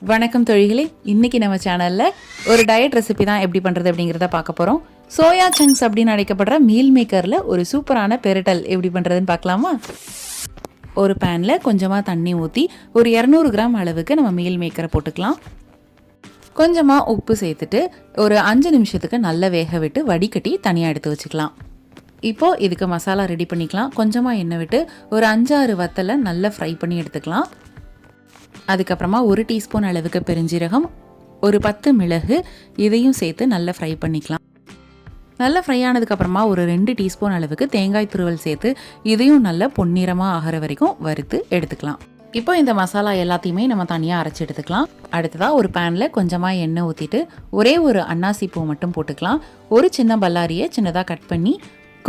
வணக்கம் தொழிகளே, இன்னைக்கு நம்ம சேனல்ல ஒரு டயட் ரெசிபி தான் எப்படி பண்றது அப்படிங்கிறத பார்க்க போறோம். சோயா சங்க்ஸ் அப்படின்னு அழைக்கப்படுற மீல் மேக்கர்ல ஒரு சூப்பரான பெரட்டல் எப்படி பண்றதுன்னு பார்க்கலாமா? ஒரு பேன்ல கொஞ்சமா தண்ணி ஊற்றி ஒரு 200 கிராம் அளவுக்கு நம்ம மீல் மேக்கரை போட்டுக்கலாம். கொஞ்சமா உப்பு சேர்த்துட்டு ஒரு 5 நிமிஷத்துக்கு நல்லா வேக விட்டு வடிகட்டி தனியாக எடுத்து வச்சுக்கலாம். இப்போ இதுக்கு மசாலா ரெடி பண்ணிக்கலாம். கொஞ்சமா எண்ணெய் விட்டு ஒரு 5-6 வத்தலை நல்லா ஃப்ரை பண்ணி எடுத்துக்கலாம். அதுக்கப்புறமா 1 டீஸ்பூன் அளவுக்கு பெருஞ்சீரகம், ஒரு 10 மிளகு, இதையும் சேர்த்து நல்லா ஃப்ரை பண்ணிக்கலாம். நல்லா ஃப்ரை ஆனதுக்கப்புறமா ஒரு 2 டீஸ்பூன் அளவுக்கு தேங்காய் துருவல் சேர்த்து இதையும் நல்லா பொன்னிறமாக ஆகிற வரைக்கும் வறுத்து எடுத்துக்கலாம். இப்போ இந்த மசாலா எல்லாத்தையுமே நம்ம தனியாக அரைச்சி எடுத்துக்கலாம். அடுத்ததாக ஒரு பேனில் கொஞ்சமாக எண்ணெய் ஊற்றிட்டு ஒரே ஒரு அன்னாசி பூ மட்டும் போட்டுக்கலாம். ஒரு சின்ன பல்லாரியை சின்னதாக கட் பண்ணி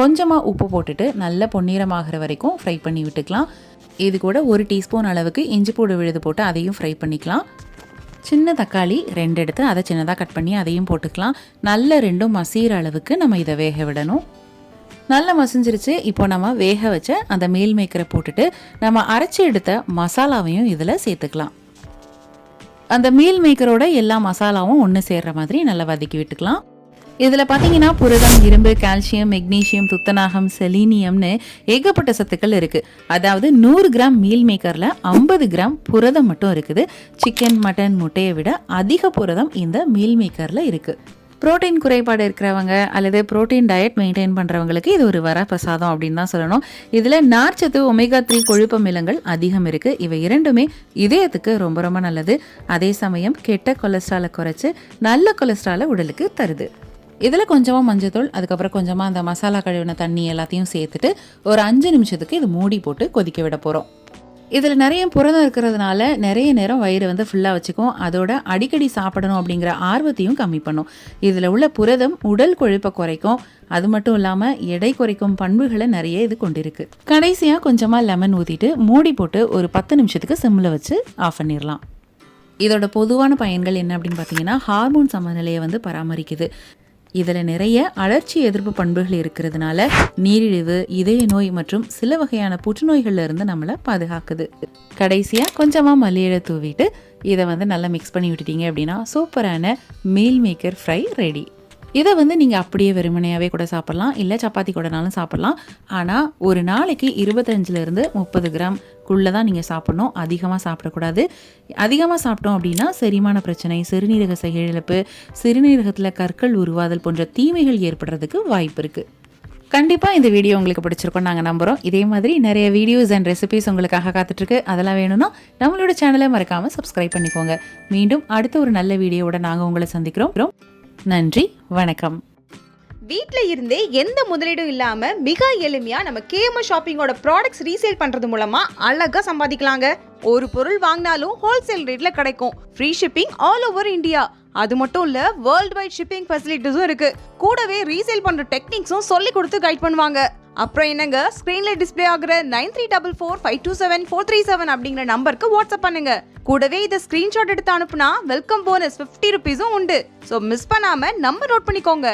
கொஞ்சமாக உப்பு போட்டுட்டு நல்ல பொன்னிறமாகிற வரைக்கும் ஃப்ரை பண்ணி விட்டுக்கலாம். இது கூட 1 டீஸ்பூன் அளவுக்கு இஞ்சி பூண்டு விழுது போட்டு அதையும் ஃப்ரை பண்ணிக்கலாம். சின்ன தக்காளி 2 எடுத்து அதை சின்னதாக கட் பண்ணி அதையும் போட்டுக்கலாம். நல்ல 2 மசிகிற அளவுக்கு நம்ம இதை வேக விடணும். நல்லா மசிஞ்சிருச்சு. இப்போ நம்ம வேக வச்ச அந்த மீல் மேக்கரை போட்டுட்டு நம்ம அரைச்சி எடுத்த மசாலாவையும் இதில் சேர்த்துக்கலாம். அந்த மீல் மேக்கரோட எல்லா மசாலாவும் ஒன்று சேர்ற மாதிரி நல்லா வதக்கி விட்டுக்கலாம். இதில் பார்த்தீங்கன்னா புரதம், இரும்பு, கால்சியம், மெக்னீசியம், துத்தநாகம், செலீனியம்னு ஏகப்பட்ட சத்துக்கள் இருக்குது. அதாவது 100 கிராம் மீல் மேக்கரில் 50 கிராம் புரதம் மட்டும் இருக்குது. சிக்கன், மட்டன், முட்டையை விட அதிக புரதம் இந்த மீல் மேக்கரில் இருக்குது. புரோட்டீன் குறைபாடு இருக்கிறவங்க அல்லது புரோட்டீன் டயட் மெயின்டைன் பண்ணுறவங்களுக்கு இது ஒரு வரப்பிரசாதம் அப்படின்னு தான் சொல்லணும். இதில் நார்ச்சத்து, ஒமேகா 3 கொழுப்பு அமிலங்கள் அதிகம் இருக்குது. இவை இரண்டுமே இதயத்துக்கு ரொம்ப ரொம்ப நல்லது. அதே சமயம் கெட்ட கொலஸ்ட்ராலை குறைச்சி நல்ல கொலஸ்ட்ராலை உடலுக்கு தருது. இதில் கொஞ்சமாக மஞ்சத்தூள், அதுக்கப்புறம் கொஞ்சமாக அந்த மசாலா கழுவின தண்ணி எல்லாத்தையும் சேர்த்துட்டு ஒரு 5 நிமிஷத்துக்கு இது மூடி போட்டு கொதிக்க விட போகிறோம். இதில் நிறைய புரதம் இருக்கிறதுனால நிறைய நேரம் வயிறு ஃபுல்லாக வச்சுக்கும். அதோட அடிக்கடி சாப்பிடணும் அப்படிங்கிற ஆர்வத்தையும் கம்மி பண்ணும். இதில் உள்ள புரதம் உடல் கொழுப்பை குறைக்கும். அது மட்டும் இல்லாமல் எடை குறைக்கும் பண்புகளை நிறைய இது கொண்டிருக்கு. கடைசியாக கொஞ்சமாக லெமன் ஊற்றிட்டு மூடி போட்டு ஒரு 10 நிமிஷத்துக்கு சிம்மில் வச்சு ஆஃப் பண்ணிடலாம். இதோட பொதுவான பயன்கள் என்ன அப்படின்னு பார்த்தீங்கன்னா, ஹார்மோன் சமநிலையை பராமரிக்குது. இதில் நிறைய அழற்சி எதிர்ப்பு பண்புகள் இருக்கிறதுனால நீரிழிவு, இதய நோய் மற்றும் சில வகையான புற்றுநோய்கள்ல இருந்து நம்மளை பாதுகாக்குது. கடைசியாக கொஞ்சமாக மல்லியிலை தூவிட்டு இதை நல்லா மிக்ஸ் பண்ணி விட்டுட்டீங்க அப்படின்னா சூப்பரான மீல் மேக்கர் ஃப்ரை ரெடி. இதை நீங்கள் அப்படியே வெறுமனையாகவே கூட சாப்பிட்லாம், இல்லை சப்பாத்தி கூடனாலும் சாப்பிட்லாம். ஆனால் ஒரு நாளைக்கு 25-30 கிராம்குள்ளே தான் நீங்கள் சாப்பிட்ணும். அதிகமாக சாப்பிடக்கூடாது. அதிகமாக சாப்பிட்டோம் அப்படின்னா செரிமான பிரச்சனை, சிறுநீரக செயலிழப்பு, சிறுநீரகத்தில் கற்கள் உருவாதல் போன்ற தீமைகள் ஏற்படுறதுக்கு வாய்ப்பு இருக்குது. கண்டிப்பாக இந்த வீடியோ உங்களுக்கு பிடிச்சிருக்கோம் நாங்கள் நம்புகிறோம். இதே மாதிரி நிறைய வீடியோஸ் அண்ட் ரெசிபிஸ் உங்களுக்காக காத்துட்ருக்கு. அதெல்லாம் வேணும்னா நம்மளோட சேனலை மறக்காமல் சப்ஸ்கிரைப் பண்ணிக்கோங்க. மீண்டும் அடுத்த ஒரு நல்ல வீடியோவோட நாங்கள் உங்களை சந்திக்கிறோம். நன்றி, வணக்கம். வீட்டில் இருந்தே எந்த முதலீடும் இல்லாமல் மிக எளிமையாக நம்ம கேஎம்எஸ் ஷாப்பிங்கோட ப்ராடக்ட்ஸ் ரீசேல் பண்ணுறது மூலமாக அழகாக சம்பாதிக்கலாங்க. ஒரு பொருள் வாங்கினாலும் ஹோல்சேல் ரேட்டில் கிடைக்கும். Free shipping all over India. அது மட்டும் இல்லை, வேர்ல்டு வைட் ஷிப்பிங் ஃபெசிலிட்டிஸும் இருக்குது. கூடவே ரீசேல் பண்ணுற டெக்னிக்ஸும் சொல்லி கொடுத்து கைட் பண்ணுவாங்க. அப்புறம் என்னங்க, ஸ்க்ரீனில் டிஸ்பிளே ஆகிற 9344527437 அப்படிங்கிற நம்பருக்கு வாட்ஸ்அப் பண்ணுங்க. கூடவே இதை ஸ்க்ரீன்ஷாட் எடுத்து அனுப்புனா வெல்கம் போனஸ் 50 ரூபீஸும் உண்டு. ஸோ மிஸ் பண்ணாமல் நம்பர் நோட் பண்ணிக்கோங்க.